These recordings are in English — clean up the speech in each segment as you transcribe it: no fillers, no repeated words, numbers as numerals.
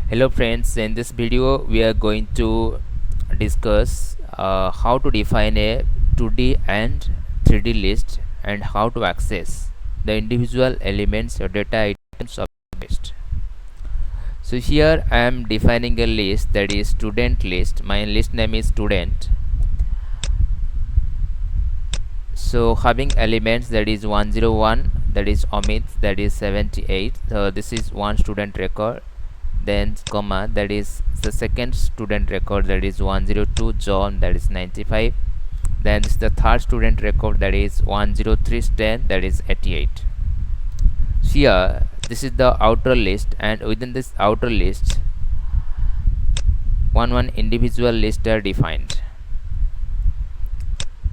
Hello friends, in this video we are going to discuss how to define a 2D and 3D list and how to access the individual elements or data items of the list. So here I am defining a list, that is student list. My list name is student. So having elements, that is 101, that is Amit, that is 78. So this is one student record, then comma, that is the second student record, that is 102 John, that is 95. Then this is the third student record, that is 103 Stan, that is 88. So here this is the outer list, and within this outer list one individual list are defined.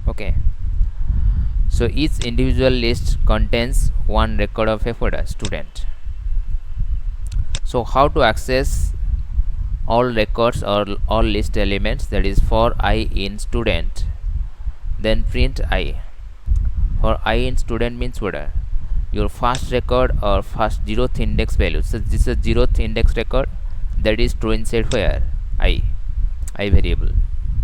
Okay, so each individual list contains one record of a student. So how to access all records or all list elements, that is for I in student, then print I. For I in student means what? Your first record or first 0th index value. So this is a 0th index record, that is true inside where? I variable.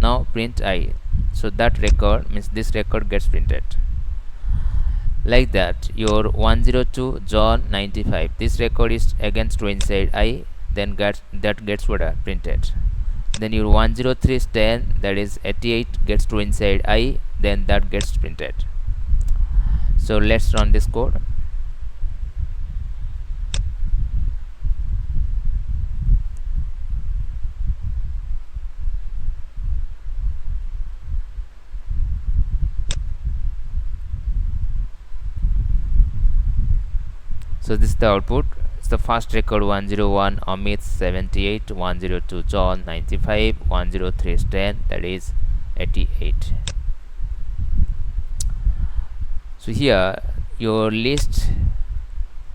Now print I. So that record means this record gets printed. Like that, your 102 John 95, this record is again true inside I, then that gets what printed. Then your 103 Stan, that is 88, gets true inside I, then that gets printed. So let's run this code. So this is the output. It's the first record 101 Amit 78, 102 John 95, 103 Stan, that is 88. So here your list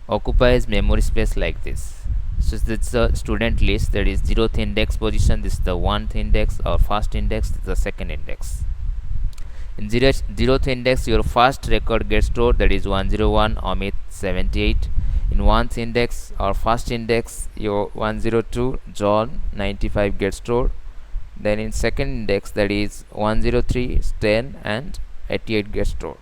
occupies memory space like this. So this is a student list, that is 0th index position, this is the 1th index or first index, this is the second index. In 0th index, your first record gets stored, that is 101 Amit 78. In 1th index or first index, your 102 John 95 gets stored. Then in second index, that is 103 Stan and 88 gets stored.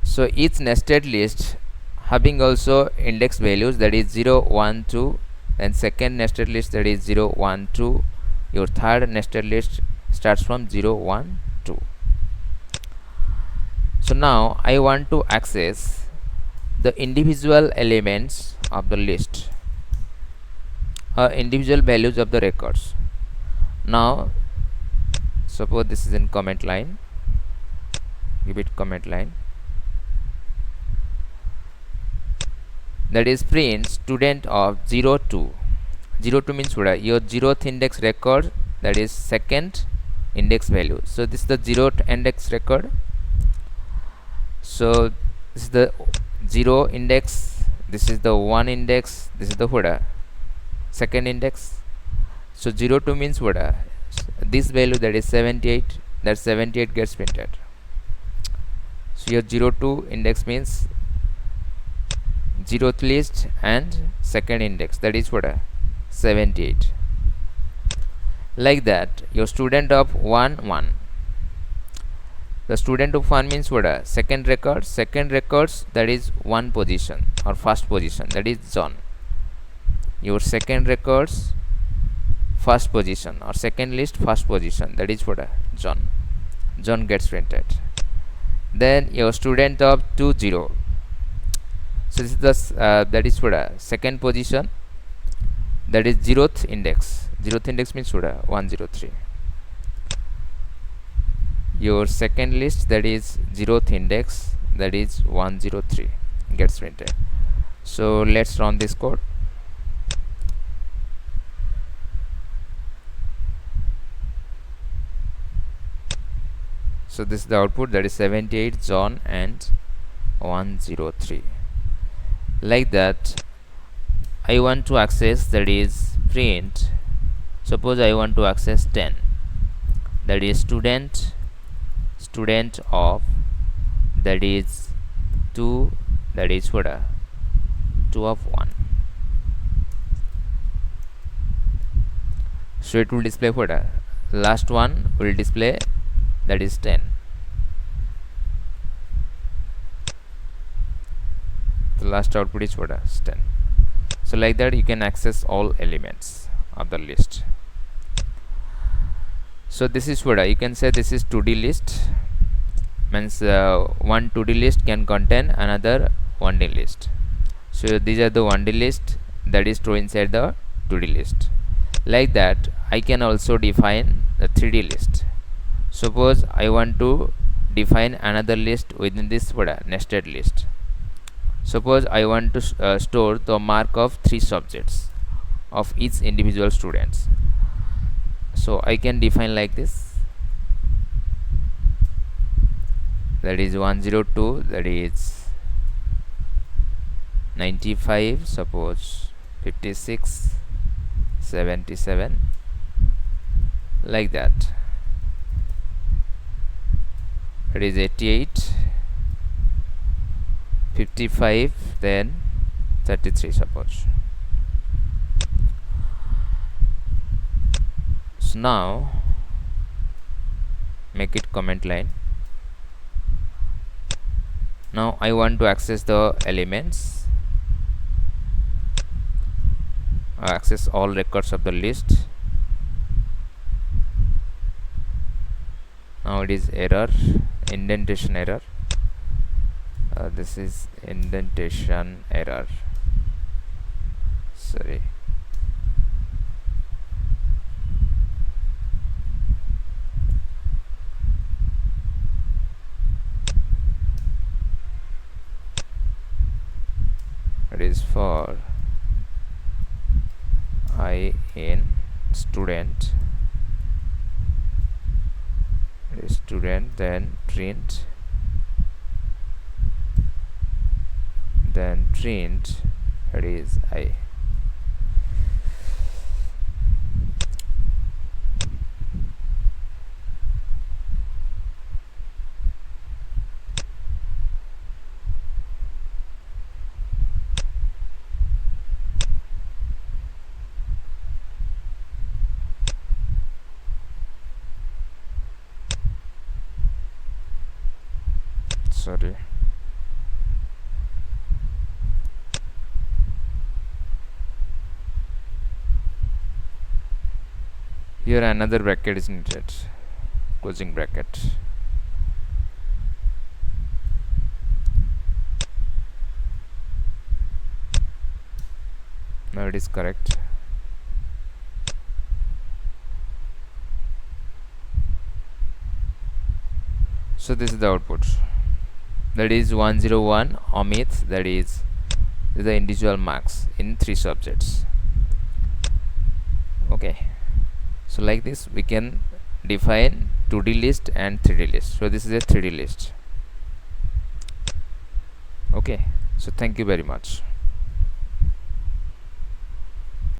So each nested list having also index values, that is 0, 1, 2, and second nested list, that is 0, 1, 2. Your third nested list starts from 0, 1, 2. So now I want to access the individual elements of the list or individual values of the records. Now suppose this is in comment line, give it comment line, that is print student of 02. 02 means what? Your 0th index record, that is second index value. So this is the 0th index record. So this is the 0 index, this is the 1 index, this is the what? Second index. So 02 means what? This value, that is 78, that 78 gets printed. So your 02 index means 0th list and second index, that is what? 78. Like that, your student of 1, 1. The student of 1 means what? Second records, that is 1 position or first position, that is John. Your second records first position or second list first position, that is what? John. John gets printed. Then your student of 2, 0. So this is the that is what? Second position, that is 0th index. 0th index means what? 103. Your second list, that is 0th index, that is 103 gets printed. So let's run this code. So this is the output, that is 78 John and 103. Like that, I want to access, that is print, suppose I want to access 10, that is student of, that is 2, that is what? 2 of 1. So it will display what? Last one will display, that is 10. The last output is what? 10. So like that you can access all elements of the list. So this is what you can say, this is 2D list, means one 2D list can contain another 1D list. So these are the 1D list that is stored inside the 2D list. Like that I can also define the 3D list. Suppose I want to define another list within this nested list. Suppose I want to store the mark of 3 subjects of each individual students. So I can define like this, that is 102, that is 95, suppose 56, 77, like that. It is 88, 55, then 33, suppose. So now make it comment line. Now I want to access the elements, access all records of the list. Now it is error, indentation error. This is indentation error, sorry. It is for I in student, it is student, then print, then print, it is I. Sorry. Here another bracket is needed, closing bracket. Now it is correct. So this is the output, that is 101 Amit, that is the individual marks in 3 subjects. Okay, so like this we can define 2D list and 3D list. So this is a 3D list. Okay, so thank you very much.